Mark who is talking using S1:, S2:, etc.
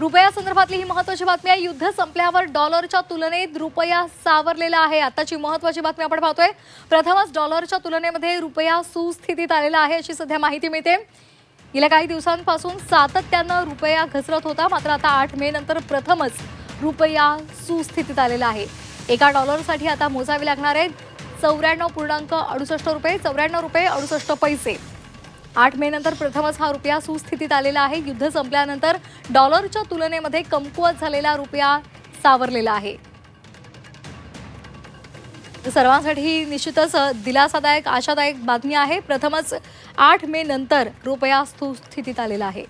S1: रुपया संदर्भातली ही महत्त्वाची बातमी आहे। युद्ध संपल्यावर डॉलरच्या तुलनेत रुपया सावरलेला आहे। आताची महत्त्वाची बातमी आपण पाहतोय। प्रथमच डॉलरच्या तुलनेमध्ये रुपया सुस्थितीत आलेला आहे अशी सध्या माहिती मिळते। गेल्या काही दिवसांपासून सातत्याने रुपया घसरत होता, मात्र आता 8 मे नंतर प्रथमच रुपया सुस्थितीत आलेला आहे। एका डॉलरसाठी आता मोजावे लागणार आहेत 94.68 रुपये, 94 रुपये 68 पैसे। 8 मे नंतर प्रथमच हा रुपया सुस्थितीत आलेला आहे। युद्ध संपल्यानंतर डॉलरच्या तुलनेमध्ये कमकुवत झालेला रुपया सावरलेला आहे। सर्वांसाठी निश्चितच दिलासादायक आशादायक बातमी आहे। प्रथमच 8 मे नंतर रुपया सुस्थितीत आलेला आहे।